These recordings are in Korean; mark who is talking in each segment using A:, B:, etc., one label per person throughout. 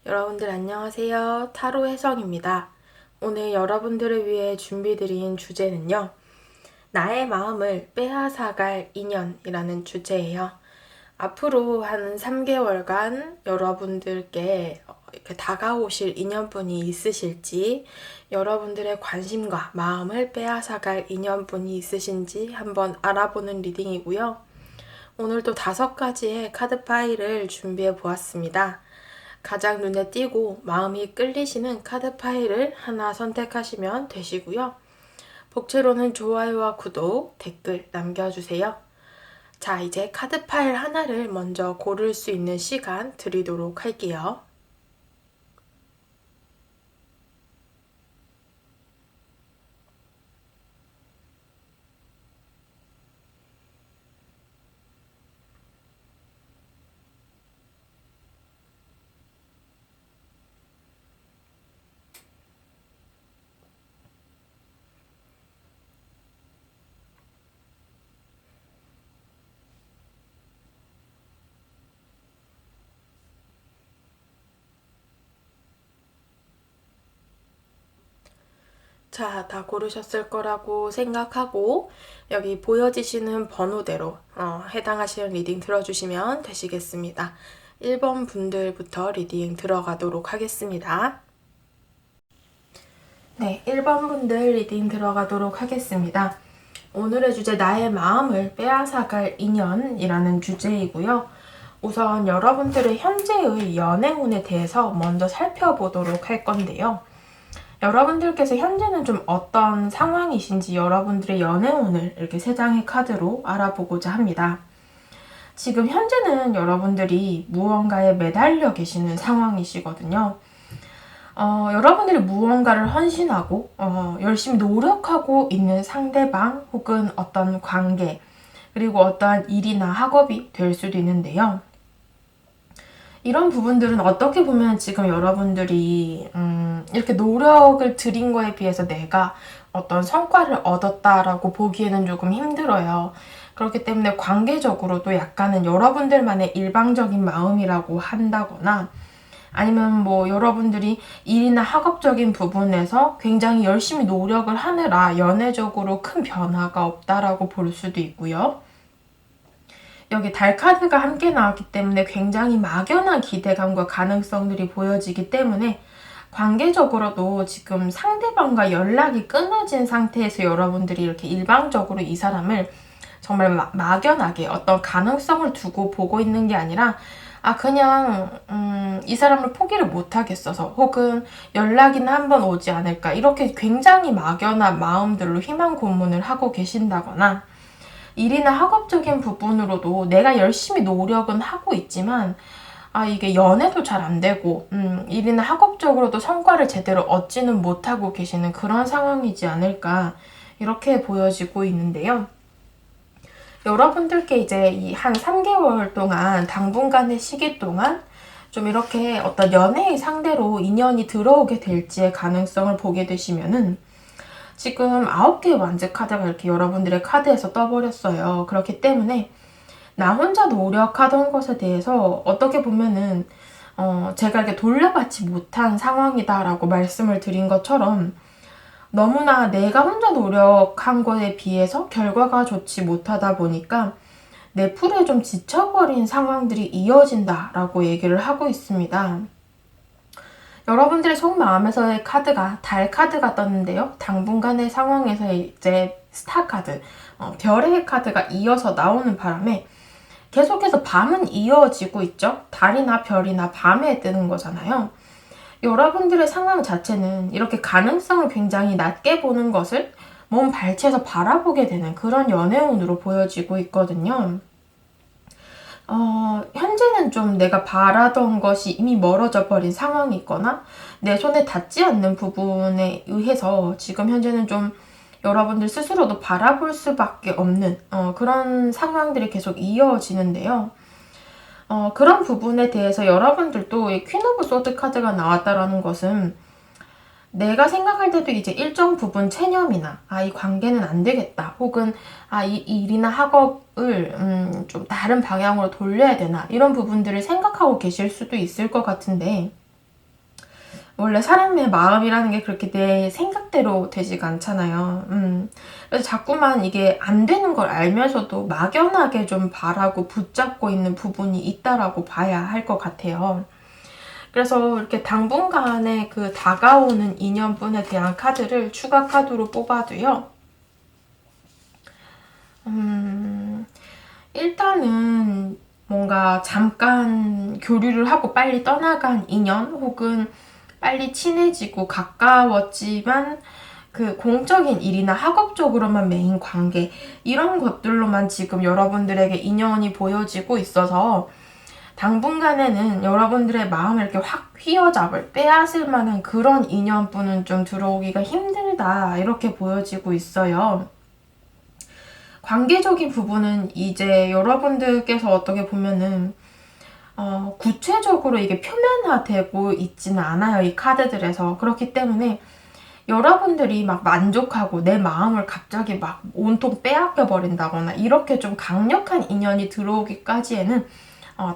A: 여러분들 안녕하세요. 타로 해성입니다. 오늘 여러분들을 위해 준비드린 주제는요. 나의 마음을 빼앗아갈 인연이라는 주제예요. 앞으로 한 3개월간 여러분들께 이렇게 다가오실 인연분이 있으실지, 여러분들의 관심과 마음을 빼앗아갈 인연분이 있으신지 한번 알아보는 리딩이고요. 오늘도 5가지의 카드 파일을 준비해 보았습니다. 가장 눈에 띄고 마음이 끌리시는 카드 파일을 하나 선택하시면 되시고요. 복채로는 좋아요와 구독, 댓글 남겨주세요. 자, 이제 카드 파일 하나를 먼저 고를 수 있는 시간 드리도록 할게요. 자, 다 고르셨을 거라고 생각하고 여기 보여지시는 번호대로 해당하시는 리딩 들어주시면 되시겠습니다. 1번 분들부터 리딩 들어가도록 하겠습니다. 네, 1번 분들 리딩 들어가도록 하겠습니다. 오늘의 주제 나의 마음을 빼앗아갈 인연이라는 주제이고요. 우선 여러분들의 현재의 연애운에 대해서 먼저 살펴보도록 할 건데요. 여러분들께서 현재는 좀 어떤 상황이신지 여러분들의 연애운을 이렇게 3장의 카드로 알아보고자 합니다. 지금 현재는 여러분들이 무언가에 매달려 계시는 상황이시거든요. 여러분들이 무언가를 헌신하고 열심히 노력하고 있는 상대방 혹은 어떤 관계 그리고 어떠한 일이나 학업이 될 수도 있는데요. 이런 부분들은 어떻게 보면 지금 여러분들이 이렇게 노력을 들인 거에 비해서 내가 어떤 성과를 얻었다라고 보기에는 조금 힘들어요. 그렇기 때문에 관계적으로도 약간은 여러분들만의 일방적인 마음이라고 한다거나 아니면 뭐 여러분들이 일이나 학업적인 부분에서 굉장히 열심히 노력을 하느라 연애적으로 큰 변화가 없다라고 볼 수도 있고요. 여기 달 카드가 함께 나왔기 때문에 굉장히 막연한 기대감과 가능성들이 보여지기 때문에 관계적으로도 지금 상대방과 연락이 끊어진 상태에서 여러분들이 이렇게 일방적으로 이 사람을 정말 막연하게 어떤 가능성을 두고 보고 있는 게 아니라 그냥 이 사람을 포기를 못하겠어서 혹은 연락이나 한번 오지 않을까 이렇게 굉장히 막연한 마음들로 희망 고문을 하고 계신다거나 일이나 학업적인 부분으로도 내가 열심히 노력은 하고 있지만 이게 연애도 잘 안 되고 일이나 학업적으로도 성과를 제대로 얻지는 못하고 계시는 그런 상황이지 않을까 이렇게 보여지고 있는데요. 여러분들께 이제 이 한 3개월 동안 당분간의 시기 동안 좀 이렇게 어떤 연애의 상대로 인연이 들어오게 될지의 가능성을 보게 되시면은 지금 9개의 완즈 카드가 이렇게 여러분들의 카드에서 떠버렸어요. 그렇기 때문에 나 혼자 노력하던 것에 대해서 어떻게 보면은 제가 이렇게 돌려받지 못한 상황이다라고 말씀을 드린 것처럼 너무나 내가 혼자 노력한 거에 비해서 결과가 좋지 못하다 보니까 내 풀에 좀 지쳐버린 상황들이 이어진다라고 얘기를 하고 있습니다. 여러분들의 속마음에서의 카드가 달 카드가 떴는데요. 당분간의 상황에서 이제 스타 카드, 별의 카드가 이어서 나오는 바람에 계속해서 밤은 이어지고 있죠. 달이나 별이나 밤에 뜨는 거잖아요. 여러분들의 상황 자체는 이렇게 가능성을 굉장히 낮게 보는 것을 몸 발치해서 바라보게 되는 그런 연애운으로 보여지고 있거든요. 현재는 좀 내가 바라던 것이 이미 멀어져 버린 상황이 있거나 내 손에 닿지 않는 부분에 의해서 지금 현재는 좀 여러분들 스스로도 바라볼 수밖에 없는 그런 상황들이 계속 이어지는데요. 그런 부분에 대해서 여러분들도 이 퀸 오브 소드 카드가 나왔다라는 것은 내가 생각할 때도 이제 일정 부분 체념이나 이 관계는 안 되겠다 혹은 이 일이나 학업을 좀 다른 방향으로 돌려야 되나 이런 부분들을 생각하고 계실 수도 있을 것 같은데 원래 사람의 마음이라는 게 그렇게 내 생각대로 되지가 않잖아요. 그래서 자꾸만 이게 안 되는 걸 알면서도 막연하게 좀 바라고 붙잡고 있는 부분이 있다라고 봐야 할 것 같아요. 그래서 이렇게 당분간의 그 다가오는 인연분에 대한 카드를 추가 카드로 뽑아도요. 일단은 뭔가 잠깐 교류를 하고 빨리 떠나간 인연 혹은 빨리 친해지고 가까웠지만 그 공적인 일이나 학업적으로만 메인 관계 이런 것들로만 지금 여러분들에게 인연이 보여지고 있어서 당분간에는 여러분들의 마음을 이렇게 확 휘어잡을 빼앗을 만한 그런 인연분은 좀 들어오기가 힘들다 이렇게 보여지고 있어요. 관계적인 부분은 이제 여러분들께서 어떻게 보면은 구체적으로 이게 표면화되고 있지는 않아요. 이 카드들에서. 그렇기 때문에 여러분들이 막 만족하고 내 마음을 갑자기 막 온통 빼앗겨 버린다거나 이렇게 좀 강력한 인연이 들어오기까지에는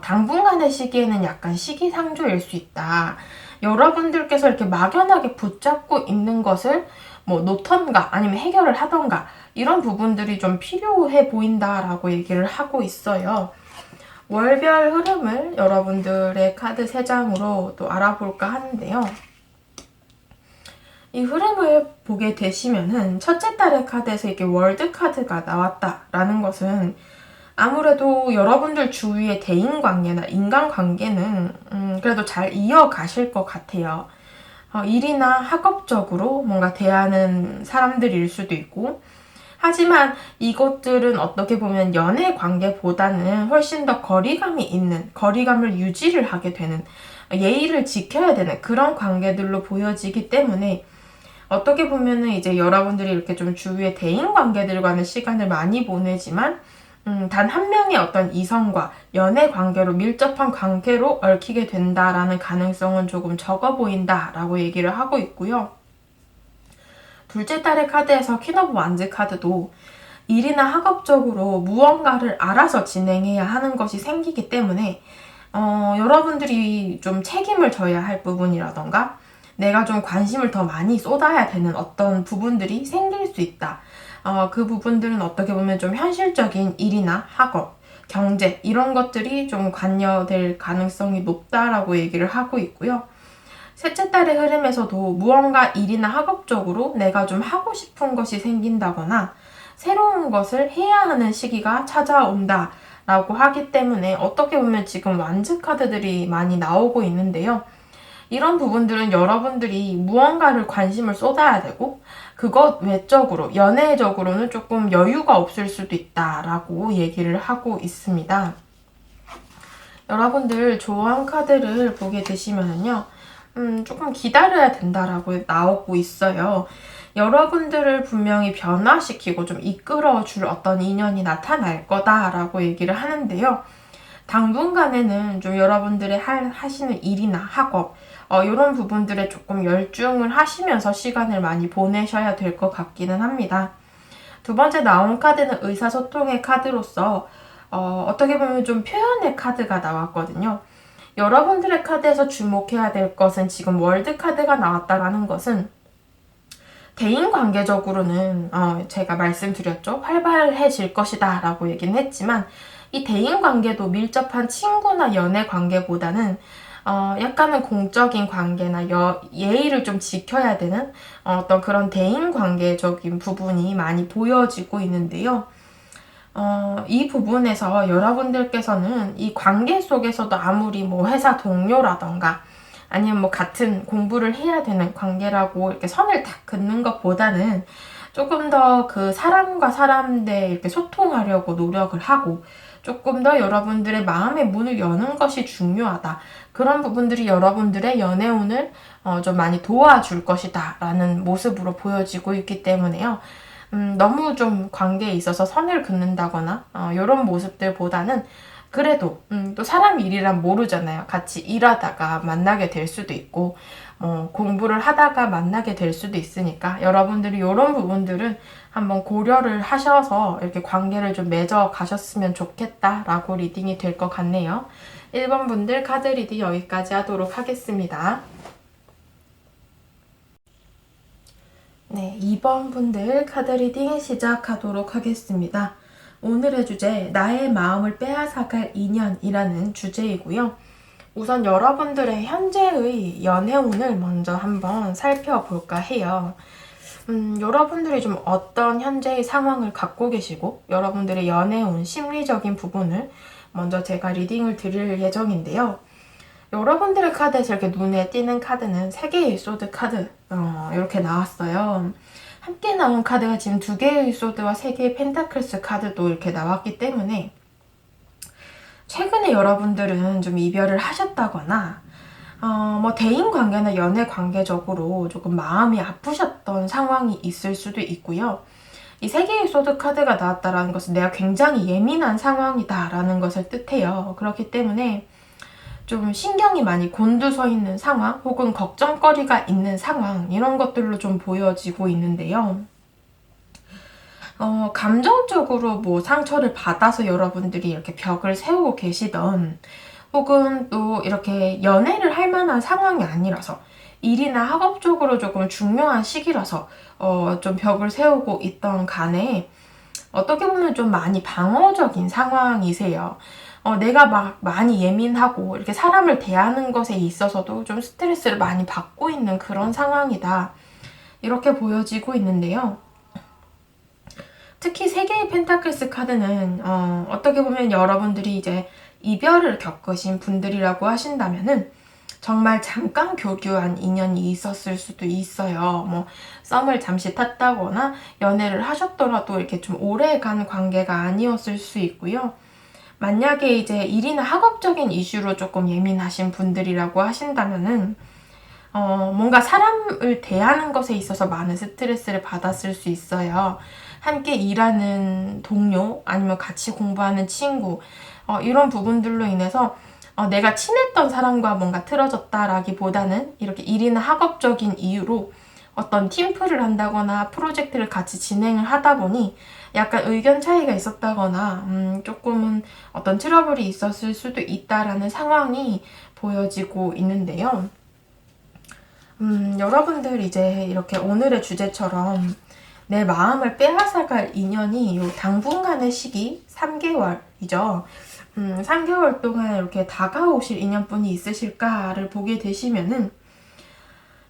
A: 당분간의 시기에는 약간 시기상조일 수 있다. 여러분들께서 이렇게 막연하게 붙잡고 있는 것을 뭐 놓던가 아니면 해결을 하던가 이런 부분들이 좀 필요해 보인다라고 얘기를 하고 있어요. 월별 흐름을 여러분들의 카드 3장으로 또 알아볼까 하는데요. 이 흐름을 보게 되시면은 첫째 달의 카드에서 이게 월드 카드가 나왔다라는 것은 아무래도 여러분들 주위의 대인관계나 인간관계는 그래도 잘 이어가실 것 같아요. 일이나 학업적으로 뭔가 대하는 사람들일 수도 있고 하지만 이것들은 어떻게 보면 연애 관계보다는 훨씬 더 거리감이 있는 거리감을 유지를 하게 되는 예의를 지켜야 되는 그런 관계들로 보여지기 때문에 어떻게 보면은 이제 여러분들이 이렇게 좀 주위의 대인관계들과는 시간을 많이 보내지만 단 한 명의 어떤 이성과 연애 관계로 밀접한 관계로 얽히게 된다라는 가능성은 조금 적어 보인다라고 얘기를 하고 있고요. 둘째 달의 카드에서 퀸 오브 완즈 카드도 일이나 학업적으로 무언가를 알아서 진행해야 하는 것이 생기기 때문에 여러분들이 좀 책임을 져야 할 부분이라던가 내가 좀 관심을 더 많이 쏟아야 되는 어떤 부분들이 생길 수 있다. 그 부분들은 어떻게 보면 좀 현실적인 일이나 학업, 경제 이런 것들이 좀 관여될 가능성이 높다라고 얘기를 하고 있고요. 셋째 달의 흐름에서도 무언가 일이나 학업적으로 내가 좀 하고 싶은 것이 생긴다거나 새로운 것을 해야 하는 시기가 찾아온다 라고 하기 때문에 어떻게 보면 지금 완즈 카드들이 많이 나오고 있는데요. 이런 부분들은 여러분들이 무언가를 관심을 쏟아야 되고 그것 외적으로 연애적으로는 조금 여유가 없을 수도 있다라고 얘기를 하고 있습니다. 여러분들 조언 카드를 보게 되시면요. 조금 기다려야 된다라고 나오고 있어요. 여러분들을 분명히 변화시키고 좀 이끌어줄 어떤 인연이 나타날 거다라고 얘기를 하는데요. 당분간에는 좀 여러분들의 하시는 일이나 학업 이런 부분들에 조금 열중을 하시면서 시간을 많이 보내셔야 될 것 같기는 합니다. 두 번째 나온 카드는 의사소통의 카드로서 어떻게 보면 좀 표현의 카드가 나왔거든요. 여러분들의 카드에서 주목해야 될 것은 지금 월드 카드가 나왔다라는 것은 대인관계적으로는 제가 말씀드렸죠. 활발해질 것이다 라고 얘기는 했지만 이 대인관계도 밀접한 친구나 연애 관계보다는 약간은 공적인 관계나 예의를 좀 지켜야 되는 어떤 그런 대인관계적인 부분이 많이 보여지고 있는데요. 이 부분에서 여러분들께서는 이 관계 속에서도 아무리 뭐 회사 동료라던가 아니면 뭐 같은 공부를 해야 되는 관계라고 이렇게 선을 딱 긋는 것보다는 조금 더 그 사람과 사람 대 이렇게 소통하려고 노력을 하고 조금 더 여러분들의 마음의 문을 여는 것이 중요하다. 그런 부분들이 여러분들의 연애운을 좀 많이 도와줄 것이다 라는 모습으로 보여지고 있기 때문에요. 너무 좀 관계에 있어서 선을 긋는다거나 이런 모습들보다는 그래도 또 사람 일이란 모르잖아요. 같이 일하다가 만나게 될 수도 있고 공부를 하다가 만나게 될 수도 있으니까 여러분들이 이런 부분들은 한번 고려를 하셔서 이렇게 관계를 좀 맺어 가셨으면 좋겠다라고 리딩이 될 것 같네요. 1번 분들 카드 리딩 여기까지 하도록 하겠습니다. 네, 2번 분들 카드 리딩 시작하도록 하겠습니다. 오늘의 주제, 나의 마음을 빼앗아갈 인연이라는 주제이고요. 우선 여러분들의 현재의 연애운을 먼저 한번 살펴볼까 해요. 여러분들이 좀 어떤 현재의 상황을 갖고 계시고 여러분들의 연애운, 심리적인 부분을 먼저 제가 리딩을 드릴 예정인데요. 여러분들의 카드에서 이렇게 눈에 띄는 카드는 3개의 소드 카드 이렇게 나왔어요. 함께 나온 카드가 지금 2개의 소드와 3개의 펜타클스 카드도 이렇게 나왔기 때문에 최근에 여러분들은 좀 이별을 하셨다거나 뭐 대인관계나 연애관계적으로 조금 마음이 아프셨던 상황이 있을 수도 있고요. 이 3개의 소드 카드가 나왔다는 것은 내가 굉장히 예민한 상황이다라는 것을 뜻해요. 그렇기 때문에 좀 신경이 많이 곤두서 있는 상황 혹은 걱정거리가 있는 상황 이런 것들로 좀 보여지고 있는데요. 감정적으로 뭐 상처를 받아서 여러분들이 이렇게 벽을 세우고 계시던 혹은 또 이렇게 연애를 할 만한 상황이 아니라서 일이나 학업적으로 조금 중요한 시기라서 좀 벽을 세우고 있던 간에 어떻게 보면 좀 많이 방어적인 상황이세요. 내가 막 많이 예민하고 이렇게 사람을 대하는 것에 있어서도 좀 스트레스를 많이 받고 있는 그런 상황이다. 이렇게 보여지고 있는데요. 특히 3개의 펜타클스 카드는 어떻게 보면 여러분들이 이제 이별을 겪으신 분들이라고 하신다면은 정말 잠깐 교류한 인연이 있었을 수도 있어요. 뭐 썸을 잠시 탔다거나 연애를 하셨더라도 이렇게 좀 오래간 관계가 아니었을 수 있고요. 만약에 이제 일이나 학업적인 이슈로 조금 예민하신 분들이라고 하신다면은 뭔가 사람을 대하는 것에 있어서 많은 스트레스를 받았을 수 있어요. 함께 일하는 동료 아니면 같이 공부하는 친구 이런 부분들로 인해서 내가 친했던 사람과 뭔가 틀어졌다라기보다는 이렇게 일이나 학업적인 이유로 어떤 팀플을 한다거나 프로젝트를 같이 진행을 하다 보니 약간 의견 차이가 있었다거나 조금은 어떤 트러블이 있었을 수도 있다라는 상황이 보여지고 있는데요. 여러분들 이제 이렇게 오늘의 주제처럼 내 마음을 빼앗아갈 인연이 요 당분간의 시기 3개월이죠. 3개월 동안 이렇게 다가오실 인연분이 있으실까를 보게 되시면은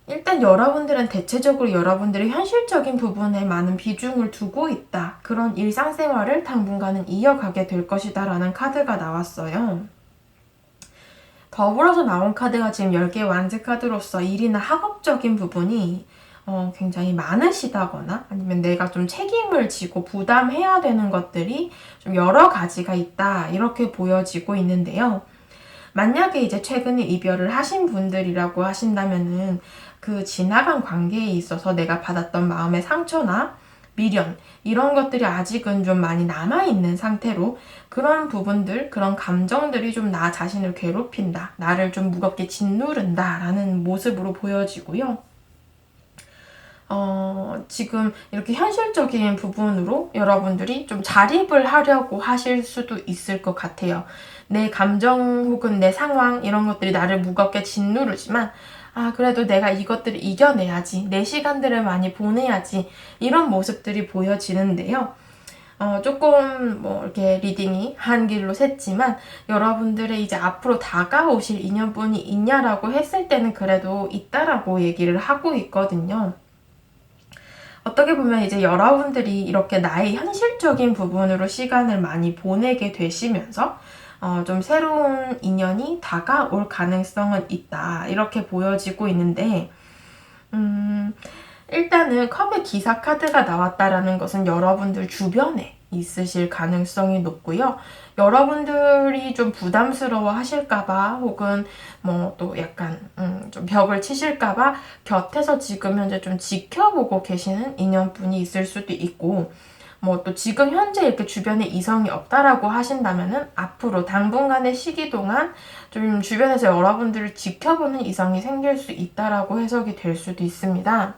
A: 일단 여러분들은 대체적으로 여러분들의 현실적인 부분에 많은 비중을 두고 있다. 그런 일상생활을 당분간은 이어가게 될 것이다 라는 카드가 나왔어요. 더불어서 나온 카드가 지금 10개 완즈 카드로서 일이나 학업적인 부분이 굉장히 많으시다거나 아니면 내가 좀 책임을 지고 부담해야 되는 것들이 좀 여러 가지가 있다. 이렇게 보여지고 있는데요. 만약에 이제 최근에 이별을 하신 분들이라고 하신다면은 그 지나간 관계에 있어서 내가 받았던 마음의 상처나 미련 이런 것들이 아직은 좀 많이 남아있는 상태로 그런 부분들, 그런 감정들이 좀 나 자신을 괴롭힌다, 나를 좀 무겁게 짓누른다 라는 모습으로 보여지고요. 지금 이렇게 현실적인 부분으로 여러분들이 좀 자립을 하려고 하실 수도 있을 것 같아요. 내 감정 혹은 내 상황 이런 것들이 나를 무겁게 짓누르지만 그래도 내가 이것들을 이겨내야지, 내 시간들을 많이 보내야지 이런 모습들이 보여지는데요. 조금 뭐 이렇게 리딩이 한 길로 샜지만 여러분들의 이제 앞으로 다가오실 인연분이 있냐라고 했을 때는 그래도 있다라고 얘기를 하고 있거든요. 어떻게 보면 이제 여러분들이 이렇게 나의 현실적인 부분으로 시간을 많이 보내게 되시면서 좀 새로운 인연이 다가올 가능성은 있다. 이렇게 보여지고 있는데 일단은 컵의 기사 카드가 나왔다라는 것은 여러분들 주변에 있으실 가능성이 높고요. 여러분들이 좀 부담스러워 하실까봐 혹은 뭐 또 약간 좀 벽을 치실까봐 곁에서 지금 현재 좀 지켜보고 계시는 인연분이 있을 수도 있고 뭐 또 지금 현재 이렇게 주변에 이성이 없다라고 하신다면은 앞으로 당분간의 시기 동안 좀 주변에서 여러분들을 지켜보는 이성이 생길 수 있다라고 해석이 될 수도 있습니다.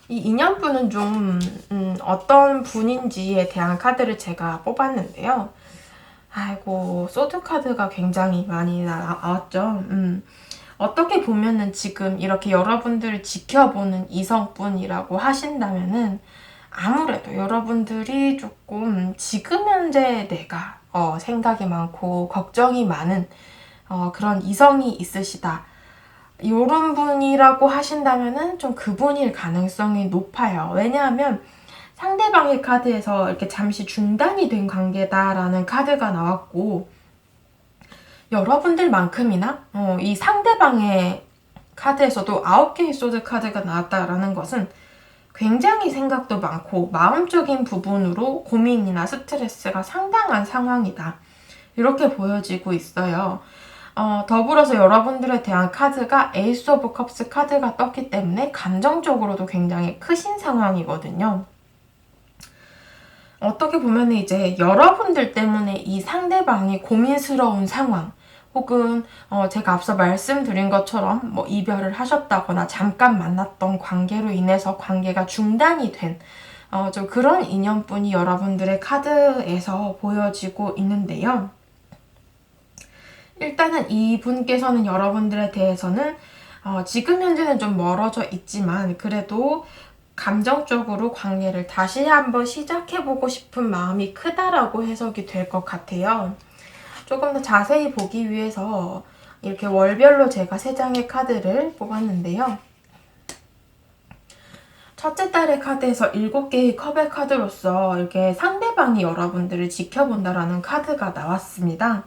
A: 이 인연분은 좀 어떤 분인지에 대한 카드를 제가 뽑았는데요. 아이고, 소드 카드가 굉장히 많이 나왔죠. 어떻게 보면은 지금 이렇게 여러분들을 지켜보는 이성뿐이라고 하신다면은 아무래도 여러분들이 조금 지금 현재 내가 생각이 많고 걱정이 많은 그런 이성이 있으시다. 요런 분이라고 하신다면은 좀 그분일 가능성이 높아요. 왜냐하면 상대방의 카드에서 이렇게 잠시 중단이 된 관계다라는 카드가 나왔고, 여러분들만큼이나 이 상대방의 카드에서도 9개의 소드 카드가 나왔다라는 것은 굉장히 생각도 많고 마음적인 부분으로 고민이나 스트레스가 상당한 상황이다. 이렇게 보여지고 있어요. 더불어서 여러분들에 대한 카드가 에이스 오브 컵스 카드가 떴기 때문에 감정적으로도 굉장히 크신 상황이거든요. 어떻게 보면 이제 여러분들 때문에 이 상대방이 고민스러운 상황, 혹은 제가 앞서 말씀드린 것처럼 뭐 이별을 하셨다거나 잠깐 만났던 관계로 인해서 관계가 중단이 된 좀 그런 인연뿐이 여러분들의 카드에서 보여지고 있는데요. 일단은 이분께서는 여러분들에 대해서는 지금 현재는 좀 멀어져 있지만 그래도 감정적으로 관계를 다시 한번 시작해보고 싶은 마음이 크다라고 해석이 될 것 같아요. 조금 더 자세히 보기 위해서 이렇게 월별로 제가 3장의 카드를 뽑았는데요. 첫째 달의 카드에서 7개의 컵의 카드로서 이렇게 상대방이 여러분들을 지켜본다라는 카드가 나왔습니다.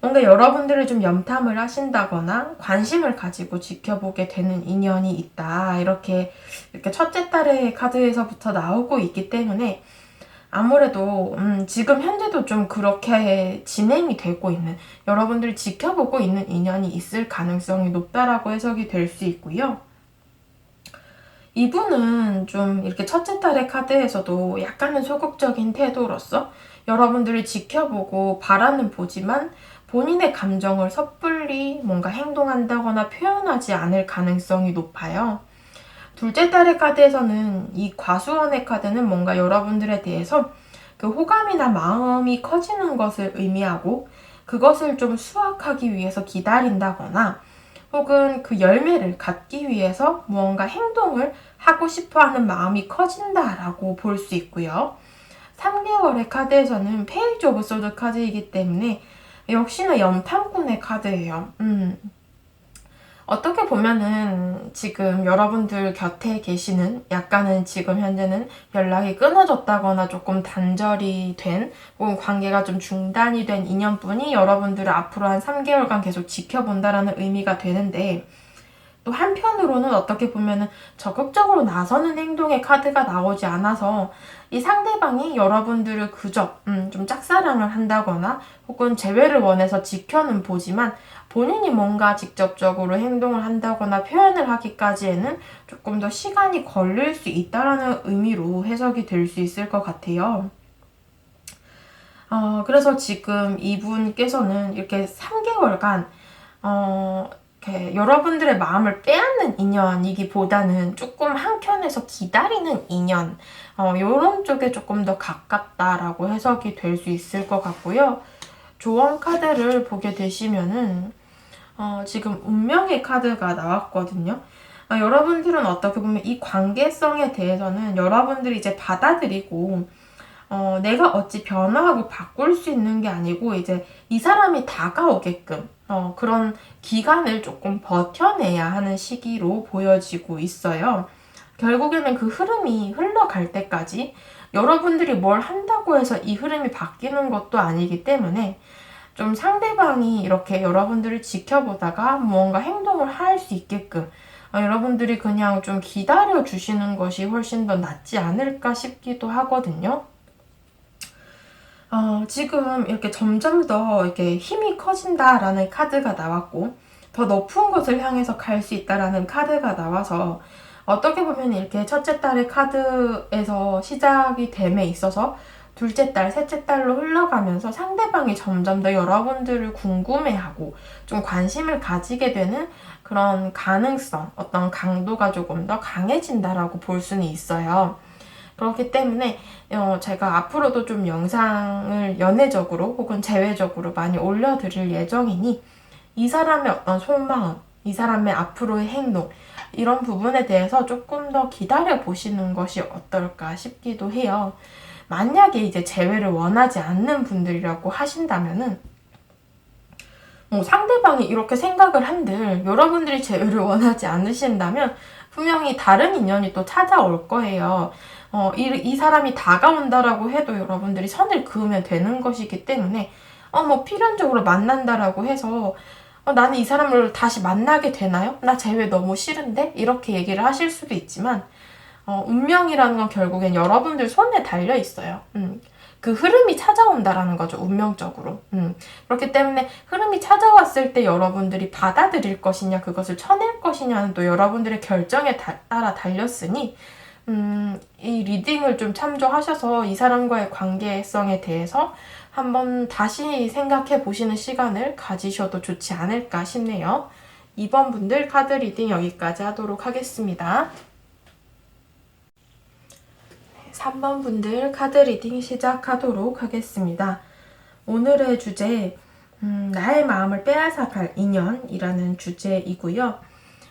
A: 뭔가 여러분들을 좀 염탐을 하신다거나 관심을 가지고 지켜보게 되는 인연이 있다. 이렇게 첫째 달의 카드에서부터 나오고 있기 때문에 아무래도 지금 현재도 좀 그렇게 진행이 되고 있는, 여러분들이 지켜보고 있는 인연이 있을 가능성이 높다라고 해석이 될 수 있고요. 이분은 좀 이렇게 첫째 달의 카드에서도 약간은 소극적인 태도로서 여러분들을 지켜보고 바라는 보지만 본인의 감정을 섣불리 뭔가 행동한다거나 표현하지 않을 가능성이 높아요. 둘째 달의 카드에서는 이 과수원의 카드는 뭔가 여러분들에 대해서 그 호감이나 마음이 커지는 것을 의미하고 그것을 좀 수확하기 위해서 기다린다거나 혹은 그 열매를 갖기 위해서 무언가 행동을 하고 싶어하는 마음이 커진다라고 볼 수 있고요. 3개월의 카드에서는 페이지 오브 소드 카드이기 때문에 역시나 염탐꾼의 카드예요. 어떻게 보면은 지금 여러분들 곁에 계시는, 약간은 지금 현재는 연락이 끊어졌다거나 조금 단절이 된 혹은 관계가 좀 중단이 된 인연분이 여러분들을 앞으로 한 3개월간 계속 지켜본다라는 의미가 되는데, 또 한편으로는 어떻게 보면은 적극적으로 나서는 행동의 카드가 나오지 않아서 이 상대방이 여러분들을 그저 좀 짝사랑을 한다거나 혹은 재회를 원해서 지켜는 보지만 본인이 뭔가 직접적으로 행동을 한다거나 표현을 하기까지에는 조금 더 시간이 걸릴 수 있다라는 의미로 해석이 될 수 있을 것 같아요. 그래서 지금 이분께서는 이렇게 3개월간 이렇게 여러분들의 마음을 빼앗는 인연이기보다는 조금 한켠에서 기다리는 인연, 이런 쪽에 조금 더 가깝다라고 해석이 될 수 있을 것 같고요. 조언 카드를 보게 되시면은 지금 운명의 카드가 나왔거든요. 여러분들은 어떻게 보면 이 관계성에 대해서는 여러분들이 이제 받아들이고 내가 어찌 변화하고 바꿀 수 있는 게 아니고 이제 이 사람이 다가오게끔 그런 기간을 조금 버텨내야 하는 시기로 보여지고 있어요. 결국에는 그 흐름이 흘러갈 때까지 여러분들이 뭘 한다고 해서 이 흐름이 바뀌는 것도 아니기 때문에 좀 상대방이 이렇게 여러분들을 지켜보다가 무언가 행동을 할 수 있게끔 여러분들이 그냥 좀 기다려 주시는 것이 훨씬 더 낫지 않을까 싶기도 하거든요. 지금 이렇게 점점 더 이렇게 힘이 커진다라는 카드가 나왔고 더 높은 곳을 향해서 갈 수 있다라는 카드가 나와서 어떻게 보면 이렇게 첫째 달의 카드에서 시작이 됨에 있어서 둘째 달, 셋째 달로 흘러가면서 상대방이 점점 더 여러분들을 궁금해하고 좀 관심을 가지게 되는 그런 가능성, 어떤 강도가 조금 더 강해진다라고 볼 수는 있어요. 그렇기 때문에 제가 앞으로도 좀 영상을 연애적으로 혹은 재회적으로 많이 올려드릴 예정이니 이 사람의 어떤 속마음, 이 사람의 앞으로의 행동, 이런 부분에 대해서 조금 더 기다려 보시는 것이 어떨까 싶기도 해요. 만약에 이제 재회를 원하지 않는 분들이라고 하신다면은 상대방이 이렇게 생각을 한들 여러분들이 재회를 원하지 않으신다면 분명히 다른 인연이 또 찾아올 거예요. 이 사람이 다가온다라고 해도 여러분들이 선을 그으면 되는 것이기 때문에 필연적으로 만난다라고 해서 나는 이 사람을 다시 만나게 되나요? 나 재회 너무 싫은데? 이렇게 얘기를 하실 수도 있지만 운명이라는 건 결국엔 여러분들 손에 달려 있어요. 그 흐름이 찾아온다라는 거죠. 운명적으로. 그렇기 때문에 흐름이 찾아왔을 때 여러분들이 받아들일 것이냐 그것을 쳐낼 것이냐는 또 여러분들의 결정에 따라 달렸으니 이 리딩을 좀 참조하셔서 이 사람과의 관계성에 대해서 한번 다시 생각해 보시는 시간을 가지셔도 좋지 않을까 싶네요. 2번 분들 카드 리딩 여기까지 하도록 하겠습니다. 3번 분들 카드 리딩 시작하도록 하겠습니다. 오늘의 주제, 나의 마음을 빼앗아갈 인연이라는 주제이고요.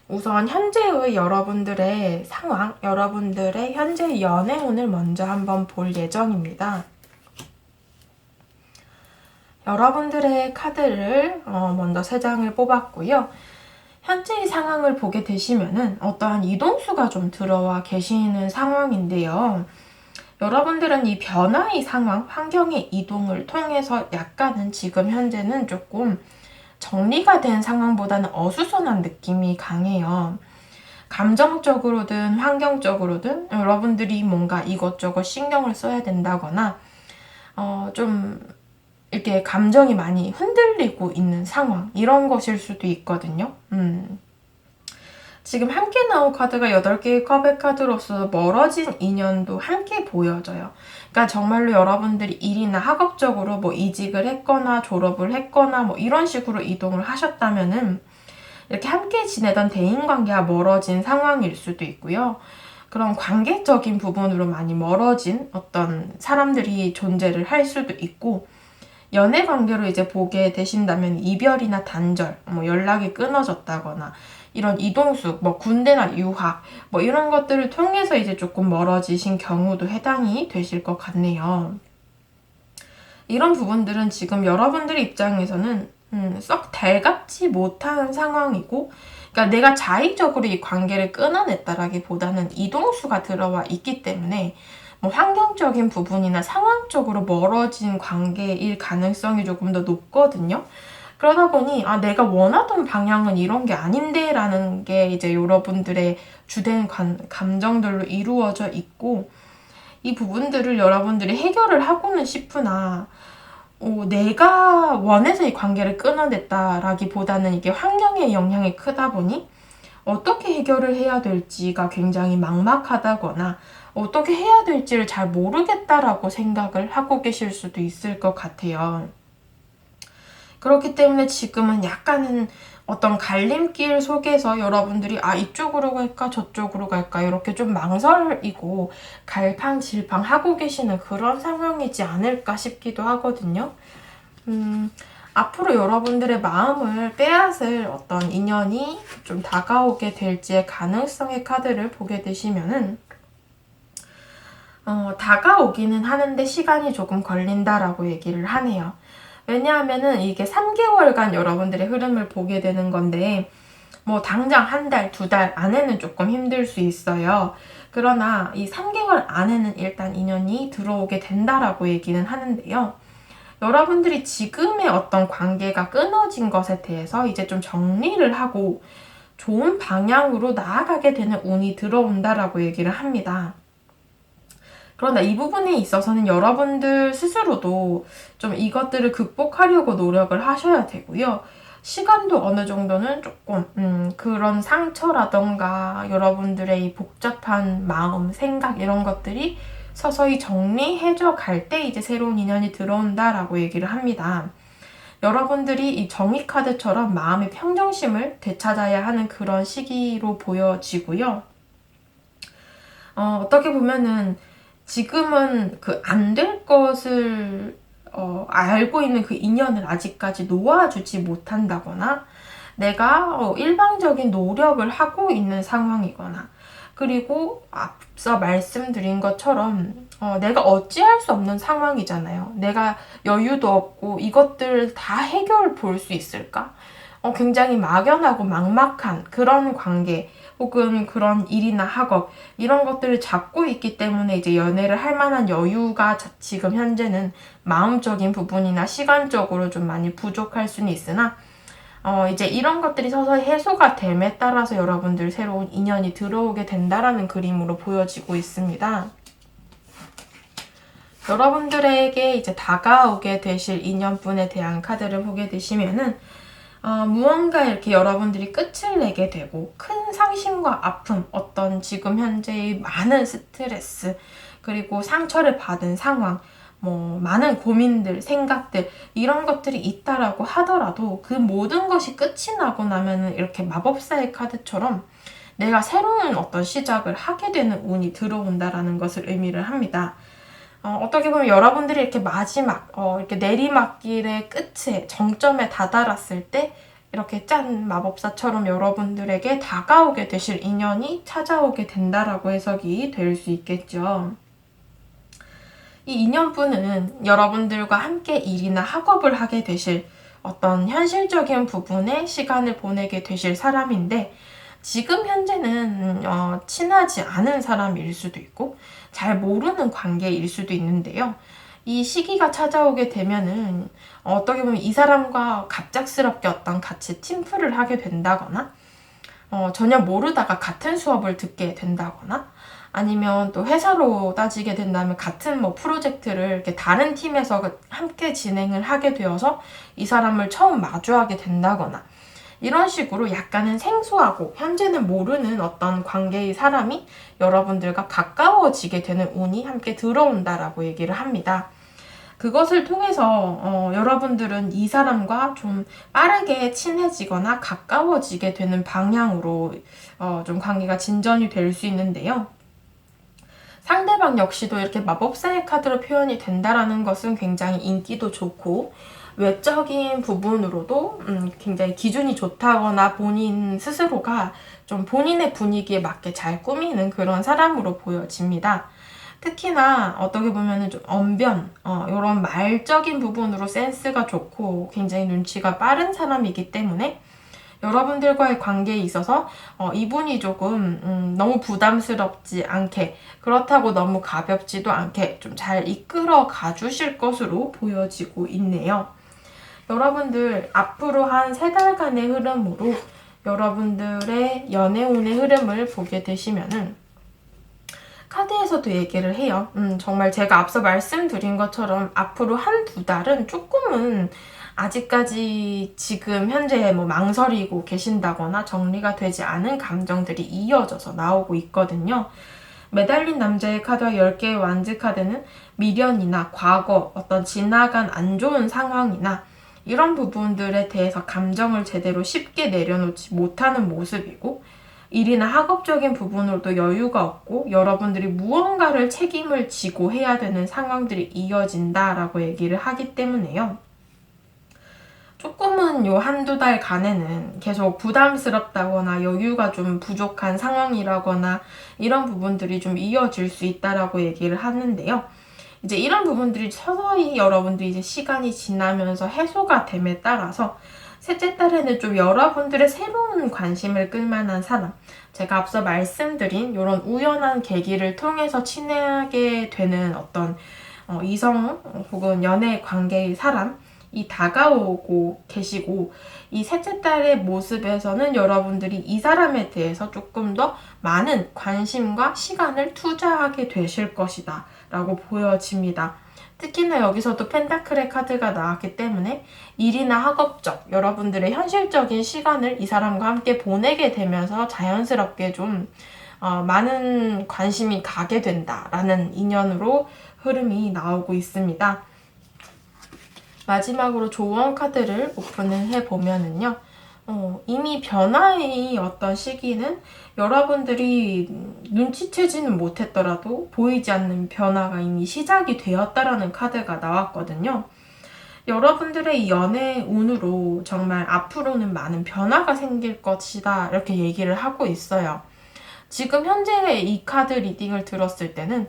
A: 우선 현재의 여러분들의 상황, 여러분들의 현재 연애운을 먼저 한번 볼 예정입니다. 여러분들의 카드를 먼저 3장을 뽑았고요. 현재의 상황을 보게 되시면은 어떠한 이동수가 좀 들어와 계시는 상황인데요. 여러분들은 이 변화의 상황, 환경의 이동을 통해서 약간은 지금 현재는 조금 정리가 된 상황보다는 어수선한 느낌이 강해요. 감정적으로든 환경적으로든 여러분들이 뭔가 이것저것 신경을 써야 된다거나 좀 이렇게 감정이 많이 흔들리고 있는 상황, 이런 것일 수도 있거든요. 지금 함께 나온 카드가 8개의 컵의 카드로서 멀어진 인연도 함께 보여져요. 그러니까 정말로 여러분들이 일이나 학업적으로 뭐 이직을 했거나 졸업을 했거나 뭐 이런 식으로 이동을 하셨다면은 이렇게 함께 지내던 대인관계가 멀어진 상황일 수도 있고요. 그런 관계적인 부분으로 많이 멀어진 어떤 사람들이 존재를 할 수도 있고, 연애 관계로 이제 보게 되신다면 이별이나 단절, 뭐 연락이 끊어졌다거나 이런 이동수, 뭐 군대나 유학, 뭐 이런 것들을 통해서 이제 조금 멀어지신 경우도 해당이 되실 것 같네요. 이런 부분들은 지금 여러분들 입장에서는 썩 달갑지 못한 상황이고, 그러니까 내가 자의적으로 이 관계를 끊어냈다라기보다는 이동수가 들어와 있기 때문에 뭐 환경적인 부분이나 상황적으로 멀어진 관계일 가능성이 조금 더 높거든요. 그러다 보니 내가 원하던 방향은 이런 게 아닌데 라는 게 이제 여러분들의 주된 감정들로 이루어져 있고, 이 부분들을 여러분들이 해결을 하고는 싶으나 내가 원해서 이 관계를 끊어냈다라기보다는 이게 환경의 영향이 크다 보니 어떻게 해결을 해야 될지가 굉장히 막막하다거나 어떻게 해야 될지를 잘 모르겠다라고 생각을 하고 계실 수도 있을 것 같아요. 그렇기 때문에 지금은 약간은 어떤 갈림길 속에서 여러분들이 이쪽으로 갈까 저쪽으로 갈까 이렇게 좀 망설이고 갈팡질팡 하고 계시는 그런 상황이지 않을까 싶기도 하거든요. 앞으로 여러분들의 마음을 빼앗을 어떤 인연이 좀 다가오게 될지의 가능성의 카드를 보게 되시면은 다가오기는 하는데 시간이 조금 걸린다라고 얘기를 하네요. 왜냐하면은 이게 3개월간 여러분들의 흐름을 보게 되는 건데 뭐 당장 1달, 2달 안에는 조금 힘들 수 있어요. 그러나 이 3개월 안에는 일단 인연이 들어오게 된다라고 얘기는 하는데요. 여러분들이 지금의 어떤 관계가 끊어진 것에 대해서 이제 좀 정리를 하고 좋은 방향으로 나아가게 되는 운이 들어온다라고 얘기를 합니다. 그러나 이 부분에 있어서는 여러분들 스스로도 좀 이것들을 극복하려고 노력을 하셔야 되고요. 시간도 어느 정도는 조금 그런 상처라던가 여러분들의 이 복잡한 마음, 생각 이런 것들이 서서히 정리해져 갈 때 이제 새로운 인연이 들어온다라고 얘기를 합니다. 여러분들이 이 정의 카드처럼 마음의 평정심을 되찾아야 하는 그런 시기로 보여지고요. 어떻게 보면은 지금은 그 안 될 것을 알고 있는 그 인연을 아직까지 놓아주지 못한다거나 내가 일방적인 노력을 하고 있는 상황이거나, 그리고 앞서 말씀드린 것처럼 내가 어찌할 수 없는 상황이잖아요. 내가 여유도 없고 이것들 다 해결 볼 수 있을까? 굉장히 막연하고 막막한 그런 관계 혹은 그런 일이나 학업 이런 것들을 잡고 있기 때문에 이제 연애를 할 만한 여유가 지금 현재는 마음적인 부분이나 시간적으로 좀 많이 부족할 수는 있으나 이제 이런 것들이 서서히 해소가 됨에 따라서 여러분들 새로운 인연이 들어오게 된다라는 그림으로 보여지고 있습니다. 여러분들에게 이제 다가오게 되실 인연분에 대한 카드를 보게 되시면은 무언가 이렇게 여러분들이 끝을 내게 되고 큰 상심과 아픔, 어떤 지금 현재의 많은 스트레스, 그리고 상처를 받은 상황, 많은 고민들, 생각들 이런 것들이 있다라고 하더라도 그 모든 것이 끝이 나고 나면은 이렇게 마법사의 카드처럼 내가 새로운 어떤 시작을 하게 되는 운이 들어온다라는 것을 의미를 합니다. 어떻게 보면 여러분들이 이렇게 마지막, 이렇게 내리막길의 끝에 정점에 다다랐을 때 이렇게 짠 마법사처럼 여러분들에게 다가오게 되실 인연이 찾아오게 된다라고 해석이 될 수 있겠죠. 이 인연분은 여러분들과 함께 일이나 학업을 하게 되실 어떤 현실적인 부분에 시간을 보내게 되실 사람인데 지금 현재는 친하지 않은 사람일 수도 있고 잘 모르는 관계일 수도 있는데요. 이 시기가 찾아오게 되면은 어떻게 보면 이 사람과 갑작스럽게 어떤 같이 팀플을 하게 된다거나 전혀 모르다가 같은 수업을 듣게 된다거나 아니면 또 회사로 따지게 된다면 같은 프로젝트를 이렇게 다른 팀에서 함께 진행을 하게 되어서 이 사람을 처음 마주하게 된다거나 이런 식으로 약간은 생소하고 현재는 모르는 어떤 관계의 사람이 여러분들과 가까워지게 되는 운이 함께 들어온다라고 얘기를 합니다. 그것을 통해서 여러분들은 이 사람과 좀 빠르게 친해지거나 가까워지게 되는 방향으로 좀 관계가 진전이 될 수 있는데요. 상대방 역시도 이렇게 마법사의 카드로 표현이 된다라는 것은 굉장히 인기도 좋고 외적인 부분으로도 굉장히 기준이 좋다거나 본인 스스로가 좀 본인의 분위기에 맞게 잘 꾸미는 그런 사람으로 보여집니다. 특히나 어떻게 보면 좀 언변, 이런 말적인 부분으로 센스가 좋고 굉장히 눈치가 빠른 사람이기 때문에 여러분들과의 관계에 있어서 이분이 조금 너무 부담스럽지 않게 그렇다고 너무 가볍지도 않게 좀 잘 이끌어 가주실 것으로 보여지고 있네요. 여러분들 앞으로 한 3달간의 흐름으로 여러분들의 연애운의 흐름을 보게 되시면은 카드에서도 얘기를 해요. 정말 제가 앞서 말씀드린 것처럼 앞으로 한 2달은 조금은 아직까지 지금 현재 망설이고 계신다거나 정리가 되지 않은 감정들이 이어져서 나오고 있거든요. 매달린 남자의 카드와 10개의 완즈 카드는 미련이나 과거, 어떤 지나간 안 좋은 상황이나 이런 부분들에 대해서 감정을 제대로 쉽게 내려놓지 못하는 모습이고 일이나 학업적인 부분으로도 여유가 없고 여러분들이 무언가를 책임을 지고 해야 되는 상황들이 이어진다라고 얘기를 하기 때문에요. 조금은 요 1~2달간에는 계속 부담스럽다거나 여유가 좀 부족한 상황이라거나 이런 부분들이 좀 이어질 수 있다라고 얘기를 하는데요. 이제 이런 부분들이 서서히 여러분들이 이제 시간이 지나면서 해소가 됨에 따라서 셋째 달에는 좀 여러분들의 새로운 관심을 끌만한 사람, 제가 앞서 말씀드린 이런 우연한 계기를 통해서 친하게 되는 어떤 이성 혹은 연애 관계의 사람이 다가오고 계시고 이 셋째 달의 모습에서는 여러분들이 이 사람에 대해서 조금 더 많은 관심과 시간을 투자하게 되실 것이다 라고 보여집니다. 특히나 여기서도 펜타클의 카드가 나왔기 때문에 일이나 학업적, 여러분들의 현실적인 시간을 이 사람과 함께 보내게 되면서 자연스럽게 좀 많은 관심이 가게 된다라는 인연으로 흐름이 나오고 있습니다. 마지막으로 조언 카드를 오픈을 해보면은요. 이미 변화의 어떤 시기는 여러분들이 눈치채지는 못했더라도 보이지 않는 변화가 이미 시작이 되었다라는 카드가 나왔거든요. 여러분들의 이 연애 운으로 정말 앞으로는 많은 변화가 생길 것이다 이렇게 얘기를 하고 있어요. 지금 현재 이 카드 리딩을 들었을 때는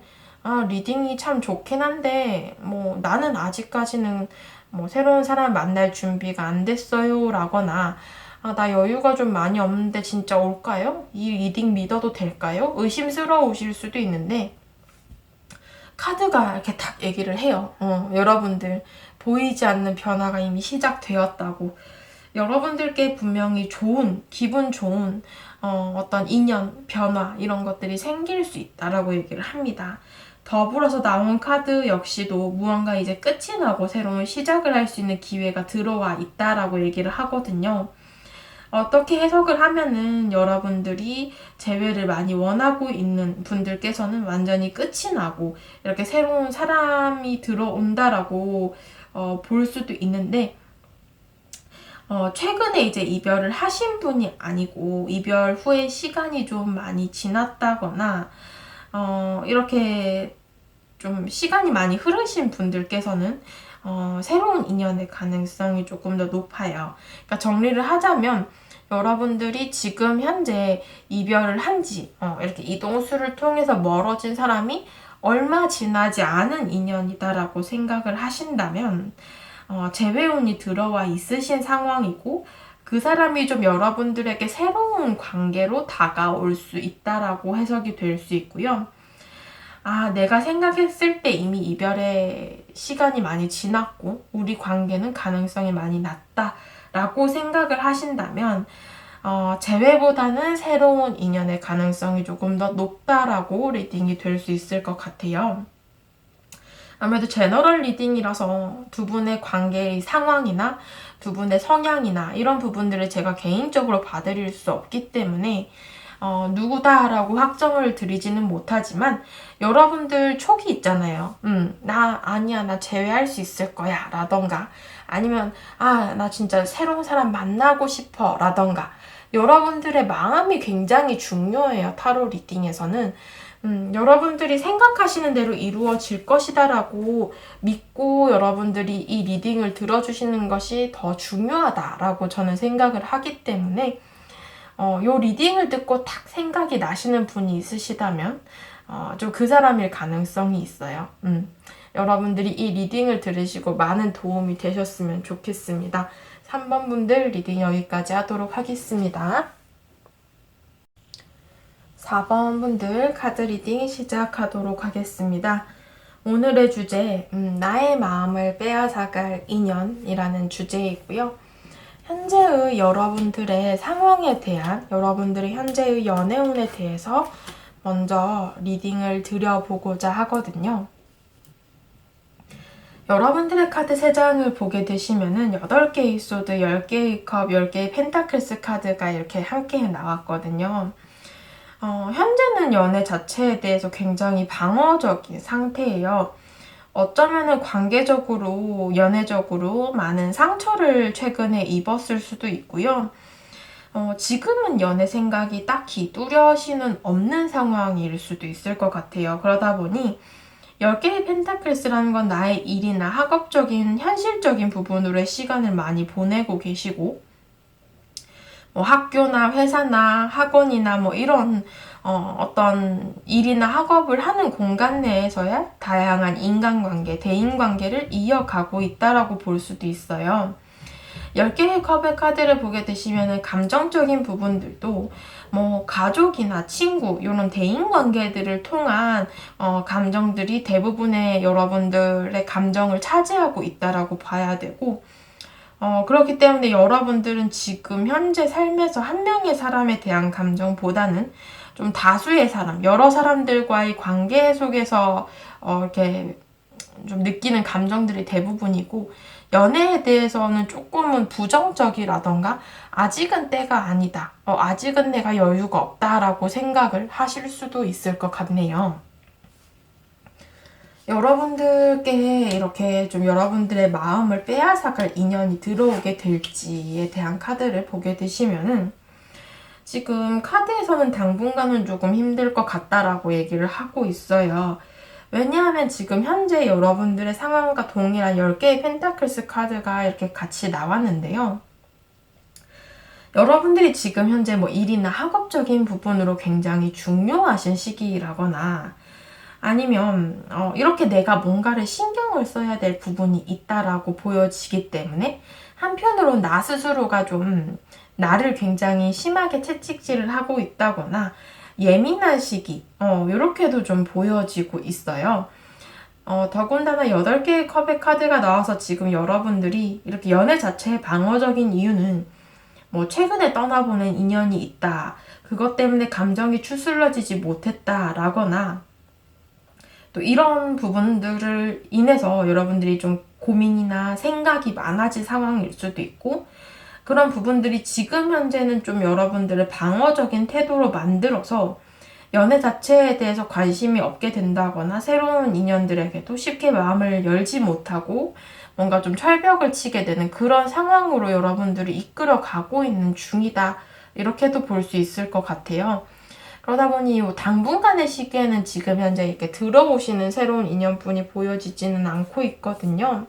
A: 리딩이 참 좋긴 한데 뭐 나는 아직까지는 뭐 새로운 사람 만날 준비가 안 됐어요 라거나 나 여유가 좀 많이 없는데 진짜 올까요? 이 리딩 믿어도 될까요? 의심스러우실 수도 있는데 카드가 이렇게 딱 얘기를 해요. 여러분들 보이지 않는 변화가 이미 시작되었다고. 여러분들께 분명히 좋은, 기분 좋은 어떤 인연, 변화 이런 것들이 생길 수 있다라고 얘기를 합니다. 더불어서 나온 카드 역시도 무언가 이제 끝이 나고 새로운 시작을 할 수 있는 기회가 들어와 있다라고 얘기를 하거든요. 어떻게 해석을 하면은 여러분들이 재회를 많이 원하고 있는 분들께서는 완전히 끝이 나고 이렇게 새로운 사람이 들어온다라고 볼 수도 있는데 최근에 이제 이별을 하신 분이 아니고 이별 후에 시간이 좀 많이 지났다거나 이렇게 좀 시간이 많이 흐르신 분들께서는 새로운 인연의 가능성이 조금 더 높아요. 그러니까 정리를 하자면 여러분들이 지금 현재 이별을 한지 이렇게 이동수를 통해서 멀어진 사람이 얼마 지나지 않은 인연이다라고 생각을 하신다면 재회운이 들어와 있으신 상황이고 그 사람이 좀 여러분들에게 새로운 관계로 다가올 수 있다라고 해석이 될 수 있고요. 내가 생각했을 때 이미 이별의 시간이 많이 지났고 우리 관계는 가능성이 많이 낮다라고 생각을 하신다면 재회보다는 새로운 인연의 가능성이 조금 더 높다라고 리딩이 될 수 있을 것 같아요. 아무래도 제너럴 리딩이라서 두 분의 관계의 상황이나 두 분의 성향이나 이런 부분들을 제가 개인적으로 봐드릴 수 없기 때문에 누구다라고 확정을 드리지는 못하지만 여러분들 촉이 있잖아요. 나 제외할 수 있을 거야 라던가 아니면 나 진짜 새로운 사람 만나고 싶어 라던가 여러분들의 마음이 굉장히 중요해요. 타로 리딩에서는. 여러분들이 생각하시는 대로 이루어질 것이다라고 믿고 여러분들이 이 리딩을 들어주시는 것이 더 중요하다라고 저는 생각을 하기 때문에 요 리딩을 듣고 딱 생각이 나시는 분이 있으시다면 좀 그 사람일 가능성이 있어요. 여러분들이 이 리딩을 들으시고 많은 도움이 되셨으면 좋겠습니다. 3번 분들 리딩 여기까지 하도록 하겠습니다. 4번 분들 카드 리딩 시작하도록 하겠습니다. 오늘의 주제 나의 마음을 빼앗아갈 인연이라는 주제이고요. 현재의 여러분들의 상황에 대한 여러분들의 현재의 연애운에 대해서 먼저 리딩을 드려보고자 하거든요. 여러분들의 카드 3장을 보게 되시면은 8개의 소드, 10개의 컵, 10개의 펜타클스 카드가 이렇게 함께 나왔거든요. 현재는 연애 자체에 대해서 굉장히 방어적인 상태예요. 어쩌면은 관계적으로, 연애적으로 많은 상처를 최근에 입었을 수도 있고요. 지금은 연애 생각이 딱히 뚜렷이는 없는 상황일 수도 있을 것 같아요. 그러다 보니 10개의 펜타클스라는 건 나의 일이나 학업적인, 현실적인 부분으로의 시간을 많이 보내고 계시고 뭐 학교나 회사나 학원이나 뭐 이런 어떤 일이나 학업을 하는 공간 내에서야 다양한 인간관계, 대인관계를 이어가고 있다라고 볼 수도 있어요. 10개의 컵의 카드를 보게 되시면 감정적인 부분들도 뭐 가족이나 친구 이런 대인관계들을 통한 감정들이 대부분의 여러분들의 감정을 차지하고 있다라고 봐야 되고 그렇기 때문에 여러분들은 지금 현재 삶에서 한 명의 사람에 대한 감정보다는 좀 다수의 사람, 여러 사람들과의 관계 속에서 이렇게 좀 느끼는 감정들이 대부분이고 연애에 대해서는 조금은 부정적이라던가 아직은 때가 아니다, 아직은 내가 여유가 없다라고 생각을 하실 수도 있을 것 같네요. 여러분들께 이렇게 좀 여러분들의 마음을 빼앗아갈 인연이 들어오게 될지에 대한 카드를 보게 되시면은 지금 카드에서는 당분간은 조금 힘들 것 같다라고 얘기를 하고 있어요. 왜냐하면 지금 현재 여러분들의 상황과 동일한 10개의 펜타클스 카드가 이렇게 같이 나왔는데요. 여러분들이 지금 현재 뭐 일이나 학업적인 부분으로 굉장히 중요하신 시기라거나 아니면 이렇게 내가 뭔가를 신경을 써야 될 부분이 있다라고 보여지기 때문에 한편으로 나 스스로가 좀 나를 굉장히 심하게 채찍질을 하고 있다거나 예민한 시기 이렇게도 좀 보여지고 있어요. 더군다나 8개의 컵의 카드가 나와서 지금 여러분들이 이렇게 연애 자체의 방어적인 이유는 뭐 최근에 떠나보낸 인연이 있다. 그것 때문에 감정이 추스러지지 못했다 라거나 또 이런 부분들을 인해서 여러분들이 좀 고민이나 생각이 많아진 상황일 수도 있고 그런 부분들이 지금 현재는 좀 여러분들을 방어적인 태도로 만들어서 연애 자체에 대해서 관심이 없게 된다거나 새로운 인연들에게도 쉽게 마음을 열지 못하고 뭔가 좀 철벽을 치게 되는 그런 상황으로 여러분들이 이끌어 가고 있는 중이다. 이렇게도 볼 수 있을 것 같아요. 그러다 보니 당분간의 시기에는 지금 현재 이렇게 들어오시는 새로운 인연분이 보여지지는 않고 있거든요.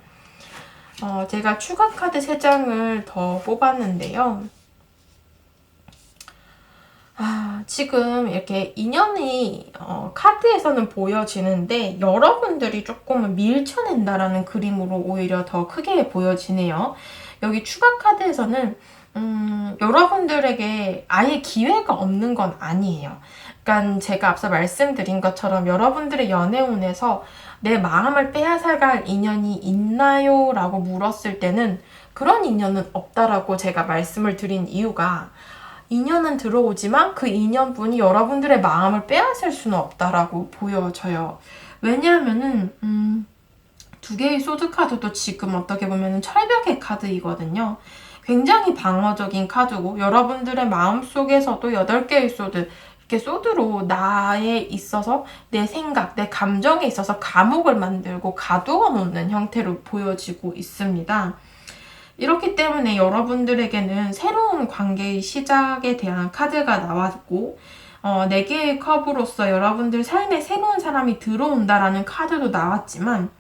A: 제가 추가 카드 3장을 더 뽑았는데요. 지금 이렇게 인연이 카드에서는 보여지는데 여러분들이 조금은 밀쳐낸다라는 그림으로 오히려 더 크게 보여지네요. 여기 추가 카드에서는 여러분들에게 아예 기회가 없는 건 아니에요. 그러니까 제가 앞서 말씀드린 것처럼 여러분들의 연애운에서 내 마음을 빼앗아갈 인연이 있나요? 라고 물었을 때는 그런 인연은 없다라고 제가 말씀을 드린 이유가 인연은 들어오지만 그 인연분이 여러분들의 마음을 빼앗을 수는 없다라고 보여져요. 왜냐하면은 2개의 소드 카드도 지금 어떻게 보면 철벽의 카드이거든요. 굉장히 방어적인 카드고 여러분들의 마음속에서도 8개의 소드 이렇게 소드로 나에 있어서 내 생각, 내 감정에 있어서 감옥을 만들고 가두어 놓는 형태로 보여지고 있습니다. 이렇기 때문에 여러분들에게는 새로운 관계의 시작에 대한 카드가 나왔고 4개의 컵으로서 여러분들 삶에 새로운 사람이 들어온다라는 카드도 나왔지만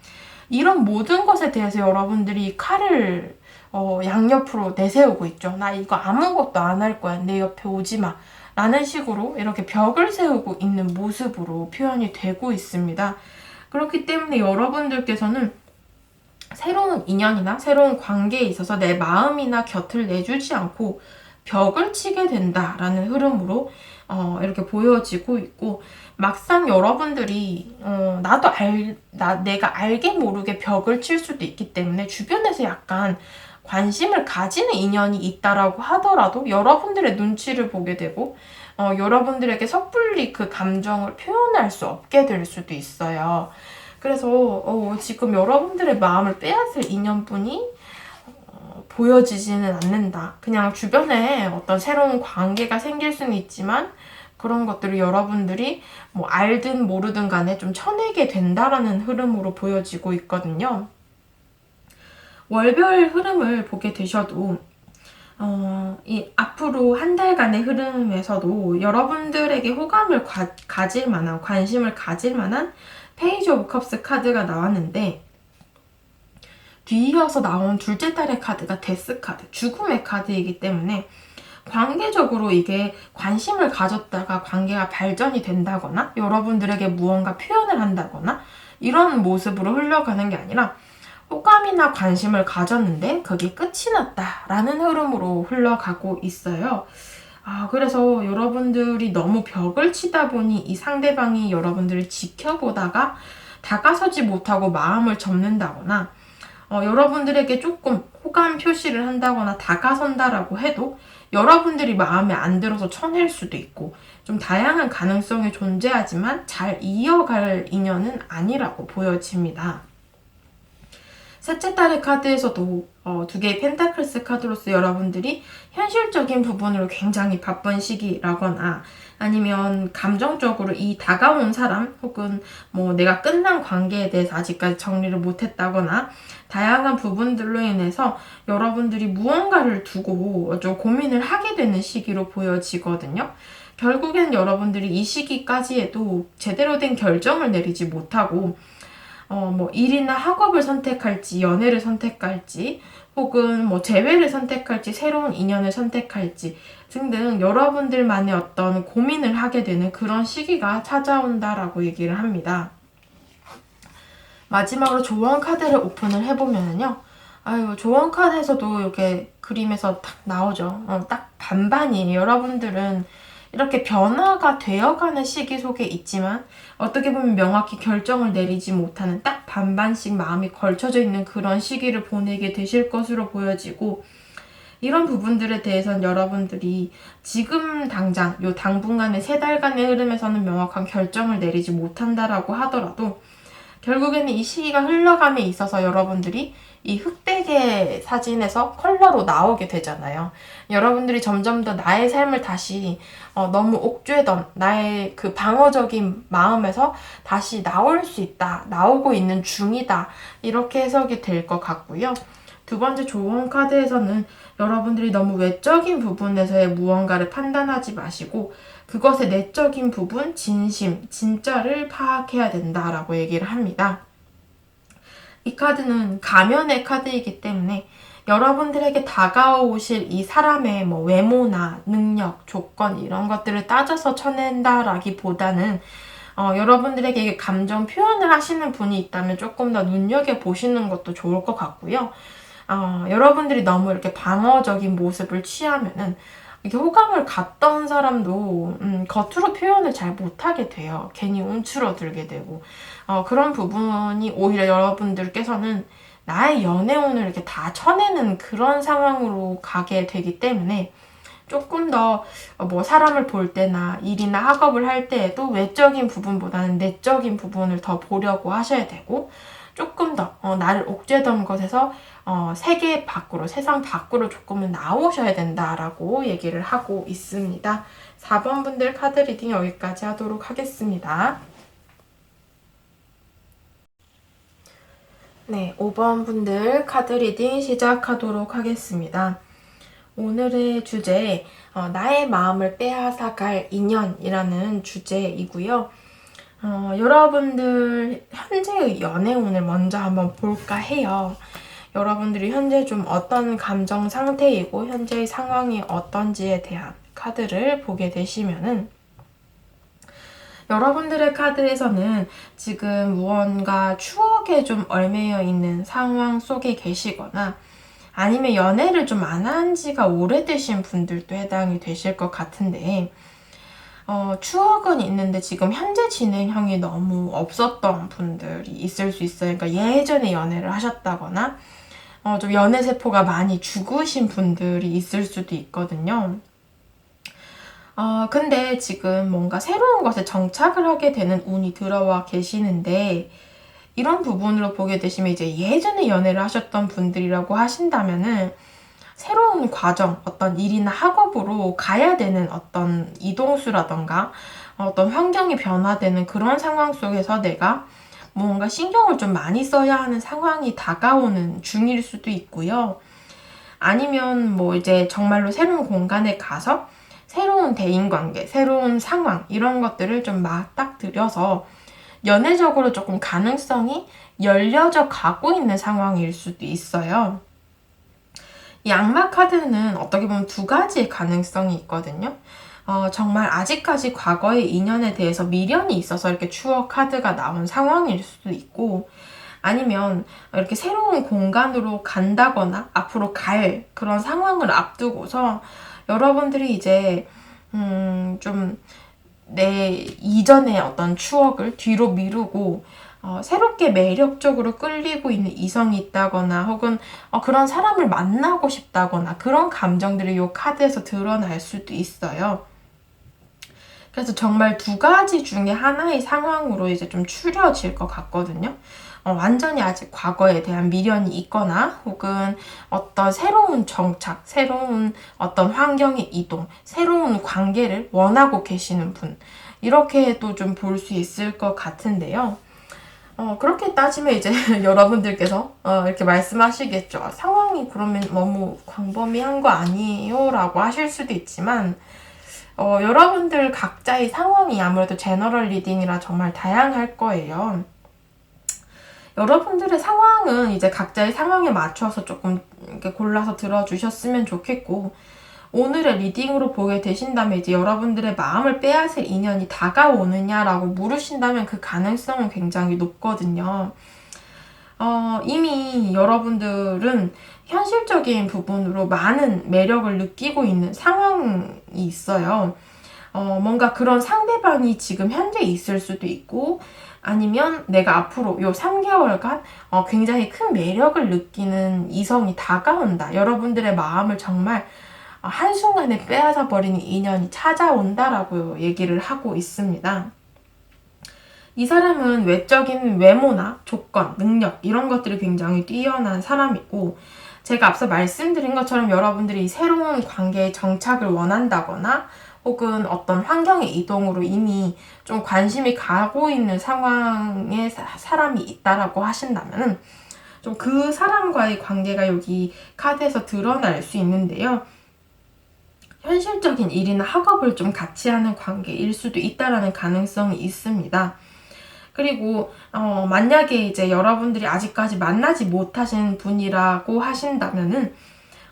A: 이런 모든 것에 대해서 여러분들이 칼을 양옆으로 내세우고 있죠. 나 이거 아무것도 안 할 거야. 내 옆에 오지 마. 라는 식으로 이렇게 벽을 세우고 있는 모습으로 표현이 되고 있습니다. 그렇기 때문에 여러분들께서는 새로운 인연이나 새로운 관계에 있어서 내 마음이나 곁을 내주지 않고 벽을 치게 된다라는 흐름으로 이렇게 보여지고 있고 막상 여러분들이 내가 알게 모르게 벽을 칠 수도 있기 때문에 주변에서 약간 관심을 가지는 인연이 있다라고 하더라도 여러분들의 눈치를 보게 되고 여러분들에게 섣불리 그 감정을 표현할 수 없게 될 수도 있어요. 그래서 지금 여러분들의 마음을 빼앗을 인연분이 보여지지는 않는다. 그냥 주변에 어떤 새로운 관계가 생길 수는 있지만 그런 것들을 여러분들이 뭐 알든 모르든 간에 좀 쳐내게 된다라는 흐름으로 보여지고 있거든요. 월별 흐름을 보게 되셔도 이 앞으로 한 달간의 흐름에서도 여러분들에게 호감을 가질 만한, 관심을 가질 만한 페이지 오브 컵스 카드가 나왔는데 뒤이어서 나온 둘째 달의 카드가 데스 카드, 죽음의 카드이기 때문에 관계적으로 이게 관심을 가졌다가 관계가 발전이 된다거나 여러분들에게 무언가 표현을 한다거나 이런 모습으로 흘러가는 게 아니라 호감이나 관심을 가졌는데 그게 끝이 났다라는 흐름으로 흘러가고 있어요. 그래서 여러분들이 너무 벽을 치다 보니 이 상대방이 여러분들을 지켜보다가 다가서지 못하고 마음을 접는다거나 여러분들에게 조금 호감 표시를 한다거나 다가선다라고 해도 여러분들이 마음에 안 들어서 쳐낼 수도 있고 좀 다양한 가능성이 존재하지만 잘 이어갈 인연은 아니라고 보여집니다. 셋째 달의 카드에서도 2개의 펜타클스 카드로서 여러분들이 현실적인 부분으로 굉장히 바쁜 시기라거나 아니면 감정적으로 이 다가온 사람 혹은 뭐 내가 끝난 관계에 대해서 아직까지 정리를 못했다거나 다양한 부분들로 인해서 여러분들이 무언가를 두고 좀 고민을 하게 되는 시기로 보여지거든요. 결국엔 여러분들이 이 시기까지에도 제대로 된 결정을 내리지 못하고 뭐 일이나 학업을 선택할지 연애를 선택할지 혹은 뭐 재회를 선택할지 새로운 인연을 선택할지 등등 여러분들만의 어떤 고민을 하게 되는 그런 시기가 찾아온다라고 얘기를 합니다. 마지막으로 조언 카드를 오픈을 해보면요. 아유, 조언 카드에서도 이렇게 그림에서 딱 나오죠. 딱 반반이에요. 여러분들은 이렇게 변화가 되어가는 시기 속에 있지만 어떻게 보면 명확히 결정을 내리지 못하는 딱 반반씩 마음이 걸쳐져 있는 그런 시기를 보내게 되실 것으로 보여지고, 이런 부분들에 대해서는 여러분들이 지금 당장 요 당분간의 3달간의 흐름에서는 명확한 결정을 내리지 못한다라고 하더라도 결국에는 이 시기가 흘러감에 있어서 여러분들이 이 흑백의 사진에서 컬러로 나오게 되잖아요. 여러분들이 점점 더 나의 삶을 다시 너무 옥죄던 나의 그 방어적인 마음에서 다시 나올 수 있다, 나오고 있는 중이다, 이렇게 해석이 될 것 같고요. 두 번째 조언 카드에서는 여러분들이 너무 외적인 부분에서의 무언가를 판단하지 마시고 그것의 내적인 부분, 진심, 진짜를 파악해야 된다라고 얘기를 합니다. 이 카드는 가면의 카드이기 때문에 여러분들에게 다가오실 이 사람의 뭐 외모나 능력, 조건 이런 것들을 따져서 쳐낸다라기보다는 여러분들에게 감정 표현을 하시는 분이 있다면 조금 더 눈여겨보시는 것도 좋을 것 같고요. 여러분들이 너무 이렇게 방어적인 모습을 취하면은 이렇게 호감을 갖던 사람도 겉으로 표현을 잘 못하게 돼요. 괜히 움츠러들게 되고 그런 부분이 오히려 여러분들께서는 나의 연애운을 이렇게 다 쳐내는 그런 상황으로 가게 되기 때문에 조금 더 뭐 사람을 볼 때나 일이나 학업을 할 때에도 외적인 부분보다는 내적인 부분을 더 보려고 하셔야 되고, 조금 더 나를 옥죄던 것에서 세계 밖으로, 세상 밖으로 조금은 나오셔야 된다라고 얘기를 하고 있습니다. 4번 분들 카드 리딩 여기까지 하도록 하겠습니다. 네, 5번 분들 카드 리딩 시작하도록 하겠습니다. 오늘의 주제, 나의 마음을 빼앗아갈 인연이라는 주제이고요. 여러분들 현재의 연애운을 먼저 한번 볼까 해요. 여러분들이 현재 좀 어떤 감정 상태이고 현재의 상황이 어떤지에 대한 카드를 보게 되시면은, 여러분들의 카드에서는 지금 무언가 추억에 좀 얽매여 있는 상황 속에 계시거나 아니면 연애를 좀 안 한 지가 오래되신 분들도 해당이 되실 것 같은데, 추억은 있는데 지금 현재 진행형이 너무 없었던 분들이 있을 수 있어요. 그러니까 예전에 연애를 하셨다거나 좀 연애 세포가 많이 죽으신 분들이 있을 수도 있거든요. 근데 지금 뭔가 새로운 것에 정착을 하게 되는 운이 들어와 계시는데, 이런 부분으로 보게 되시면 이제 예전에 연애를 하셨던 분들이라고 하신다면은 새로운 과정, 어떤 일이나 학업으로 가야 되는 어떤 이동수라던가 어떤 환경이 변화되는 그런 상황 속에서 내가 뭔가 신경을 좀 많이 써야 하는 상황이 다가오는 중일 수도 있고요. 아니면 뭐 이제 정말로 새로운 공간에 가서 새로운 대인관계, 새로운 상황 이런 것들을 좀 맞닥뜨려서 연애적으로 조금 가능성이 열려져 가고 있는 상황일 수도 있어요. 이 악마 카드는 어떻게 보면 2가지의 가능성이 있거든요. 정말 아직까지 과거의 인연에 대해서 미련이 있어서 이렇게 추억 카드가 나온 상황일 수도 있고, 아니면 이렇게 새로운 공간으로 간다거나 앞으로 갈 그런 상황을 앞두고서 여러분들이 이제 좀 내 이전의 어떤 추억을 뒤로 미루고 새롭게 매력적으로 끌리고 있는 이성이 있다거나 혹은 그런 사람을 만나고 싶다거나 그런 감정들이 이 카드에서 드러날 수도 있어요. 그래서 정말 2가지 중에 하나의 상황으로 이제 좀 추려질 것 같거든요. 완전히 아직 과거에 대한 미련이 있거나 혹은 어떤 새로운 정착, 새로운 어떤 환경의 이동, 새로운 관계를 원하고 계시는 분, 이렇게도 좀 볼 수 있을 것 같은데요. 그렇게 따지면 이제 여러분들께서 이렇게 말씀하시겠죠. 상황이 그러면 너무 광범위한 거 아니에요? 라고 하실 수도 있지만 여러분들 각자의 상황이 아무래도 제너럴 리딩이라 정말 다양할 거예요. 여러분들의 상황은 이제 각자의 상황에 맞춰서 조금 이렇게 골라서 들어주셨으면 좋겠고, 오늘의 리딩으로 보게 되신다면 이제 여러분들의 마음을 빼앗을 인연이 다가오느냐라고 물으신다면 그 가능성은 굉장히 높거든요. 이미 여러분들은 현실적인 부분으로 많은 매력을 느끼고 있는 상황이 있어요. 뭔가 그런 상대방이 지금 현재 있을 수도 있고, 아니면 내가 앞으로 요 3개월간 굉장히 큰 매력을 느끼는 이성이 다가온다. 여러분들의 마음을 정말 한순간에 빼앗아 버리는 인연이 찾아온다라고 얘기를 하고 있습니다. 이 사람은 외적인 외모나 조건, 능력 이런 것들이 굉장히 뛰어난 사람이고, 제가 앞서 말씀드린 것처럼 여러분들이 새로운 관계에 정착을 원한다거나 혹은 어떤 환경의 이동으로 이미 좀 관심이 가고 있는 상황에 사람이 있다라고 하신다면 좀 그 사람과의 관계가 여기 카드에서 드러날 수 있는데요. 현실적인 일이나 학업을 좀 같이 하는 관계일 수도 있다라는 가능성이 있습니다. 그리고 만약에 이제 여러분들이 아직까지 만나지 못하신 분이라고 하신다면은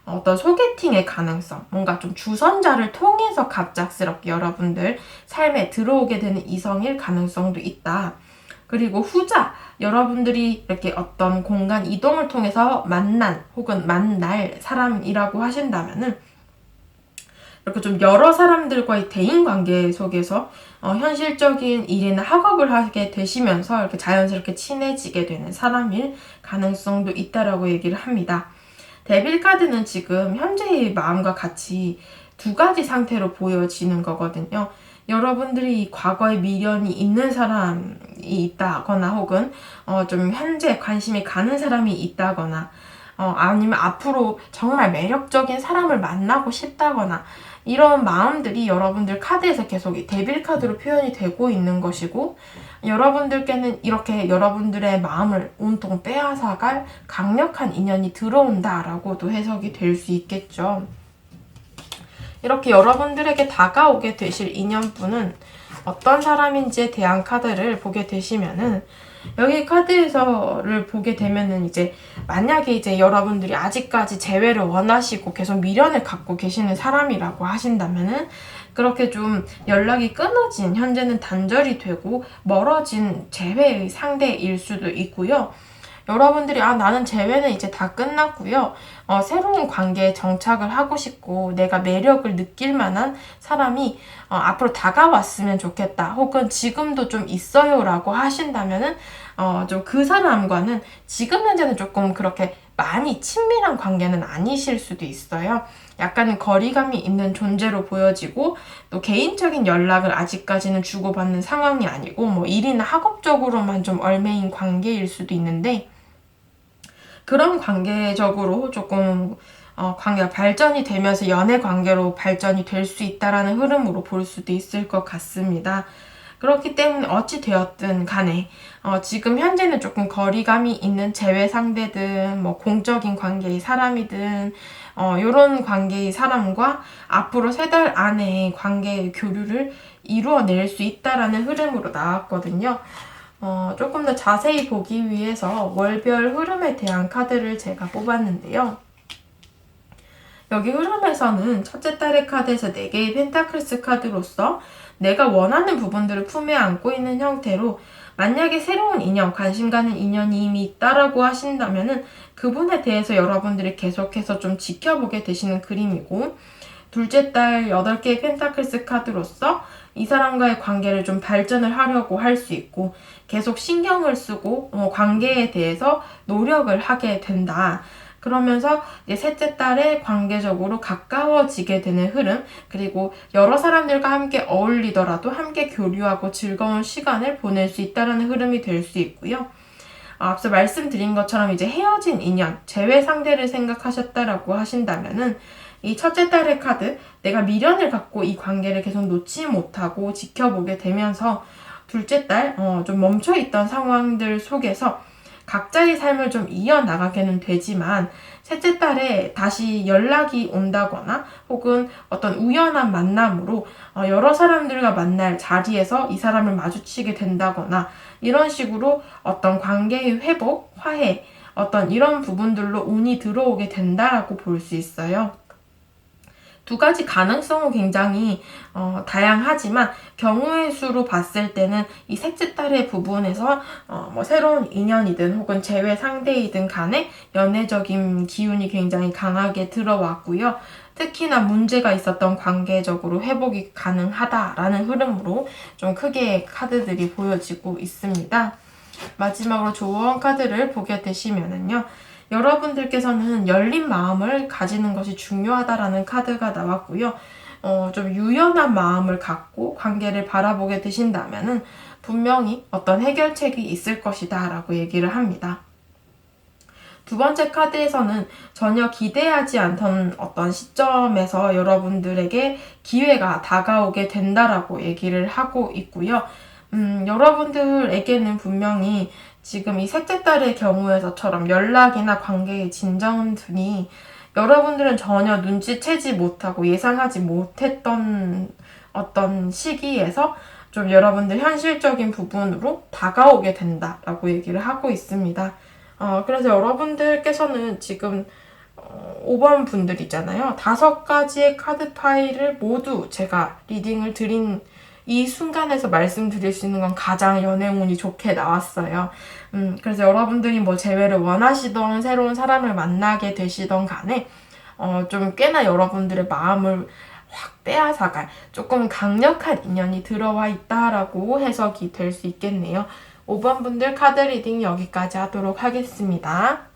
A: 어떤 소개팅의 가능성, 뭔가 좀 주선자를 통해서 갑작스럽게 여러분들 삶에 들어오게 되는 이성일 가능성도 있다. 그리고 후자, 여러분들이 이렇게 어떤 공간 이동을 통해서 만난 혹은 만날 사람이라고 하신다면은 이렇게 좀 여러 사람들과의 대인관계 속에서 현실적인 일이나 학업을 하게 되시면서 이렇게 자연스럽게 친해지게 되는 사람일 가능성도 있다라고 얘기를 합니다. 데빌 카드는 지금 현재의 마음과 같이 두 가지 상태로 보여지는 거거든요. 여러분들이 과거에 미련이 있는 사람이 있다거나 혹은 좀 현재 관심이 가는 사람이 있다거나 아니면 앞으로 정말 매력적인 사람을 만나고 싶다거나 이런 마음들이 여러분들 카드에서 계속 데빌 카드로 표현이 되고 있는 것이고, 여러분들께는 이렇게 여러분들의 마음을 온통 빼앗아갈 강력한 인연이 들어온다라고도 해석이 될 수 있겠죠. 이렇게 여러분들에게 다가오게 되실 인연분은 어떤 사람인지에 대한 카드를 보게 되시면은, 여기 카드에서를 보게 되면은 이제 만약에 이제 여러분들이 아직까지 재회를 원하시고 계속 미련을 갖고 계시는 사람이라고 하신다면은 그렇게 좀 연락이 끊어진, 현재는 단절이 되고 멀어진 재회의 상대일 수도 있고요. 여러분들이 나는 재회는 이제 다 끝났고요. 새로운 관계에 정착을 하고 싶고 내가 매력을 느낄 만한 사람이 앞으로 다가왔으면 좋겠다. 혹은 지금도 좀 있어요 라고 하신다면은 좀 그 사람과는 지금 현재는 조금 그렇게 많이 친밀한 관계는 아니실 수도 있어요. 약간은 거리감이 있는 존재로 보여지고 또 개인적인 연락을 아직까지는 주고받는 상황이 아니고 뭐 일이나 학업적으로만 좀 얽매인 관계일 수도 있는데, 그런 관계적으로 조금 관계가 발전이 되면서 연애 관계로 발전이 될 수 있다라는 흐름으로 볼 수도 있을 것 같습니다. 그렇기 때문에 어찌 되었든 간에 지금 현재는 조금 거리감이 있는 재회 상대든 뭐 공적인 관계의 사람이든 이런 관계의 사람과 앞으로 3달 안에 관계의 교류를 이루어낼 수 있다라는 흐름으로 나왔거든요. 조금 더 자세히 보기 위해서 월별 흐름에 대한 카드를 제가 뽑았는데요. 여기 흐름에서는 첫째 달의 카드에서 4개의 펜타클스 카드로서 내가 원하는 부분들을 품에 안고 있는 형태로, 만약에 새로운 인연, 관심 가는 인연이 이미 있다라고 하신다면은 그분에 대해서 여러분들이 계속해서 좀 지켜보게 되시는 그림이고, 둘째 달 8개의 펜타클스 카드로서 이 사람과의 관계를 좀 발전을 하려고 할 수 있고 계속 신경을 쓰고 관계에 대해서 노력을 하게 된다. 그러면서 이제 셋째 달에 관계적으로 가까워지게 되는 흐름, 그리고 여러 사람들과 함께 어울리더라도 함께 교류하고 즐거운 시간을 보낼 수 있다는 흐름이 될 수 있고요. 앞서 말씀드린 것처럼 이제 헤어진 인연, 재회 상대를 생각하셨다라고 하신다면은 이 첫째 달의 카드, 내가 미련을 갖고 이 관계를 계속 놓지 못하고 지켜보게 되면서 둘째 달 좀 멈춰있던 상황들 속에서 각자의 삶을 좀 이어나가게는 되지만 셋째 달에 다시 연락이 온다거나 혹은 어떤 우연한 만남으로 여러 사람들과 만날 자리에서 이 사람을 마주치게 된다거나 이런 식으로 어떤 관계의 회복, 화해, 어떤 이런 부분들로 운이 들어오게 된다라고 볼 수 있어요. 두 가지 가능성은 굉장히 다양하지만 경우의 수로 봤을 때는 이 셋째 달의 부분에서 뭐 새로운 인연이든 혹은 재회 상대이든 간에 연애적인 기운이 굉장히 강하게 들어왔고요. 특히나 문제가 있었던 관계적으로 회복이 가능하다라는 흐름으로 좀 크게 카드들이 보여지고 있습니다. 마지막으로 조언 카드를 보게 되시면은요. 여러분들께서는 열린 마음을 가지는 것이 중요하다라는 카드가 나왔고요. 좀 유연한 마음을 갖고 관계를 바라보게 되신다면은 분명히 어떤 해결책이 있을 것이다 라고 얘기를 합니다. 두 번째 카드에서는 전혀 기대하지 않던 어떤 시점에서 여러분들에게 기회가 다가오게 된다라고 얘기를 하고 있고요. 여러분들에게는 분명히 지금 이 셋째 달의 경우에서처럼 연락이나 관계의 진전이 여러분들은 전혀 눈치채지 못하고 예상하지 못했던 어떤 시기에서 좀 여러분들 현실적인 부분으로 다가오게 된다라고 얘기를 하고 있습니다. 그래서 여러분들께서는 지금 5번 분들 있잖아요. 5가지의 카드 파일을 모두 제가 리딩을 드린 이 순간에서 말씀드릴 수 있는 건 가장 연애운이 좋게 나왔어요. 그래서 여러분들이 뭐 재회를 원하시던 새로운 사람을 만나게 되시던 간에 좀 꽤나 여러분들의 마음을 확 빼앗아갈 조금 강력한 인연이 들어와 있다라고 해석이 될 수 있겠네요. 5번 분들 카드 리딩 여기까지 하도록 하겠습니다.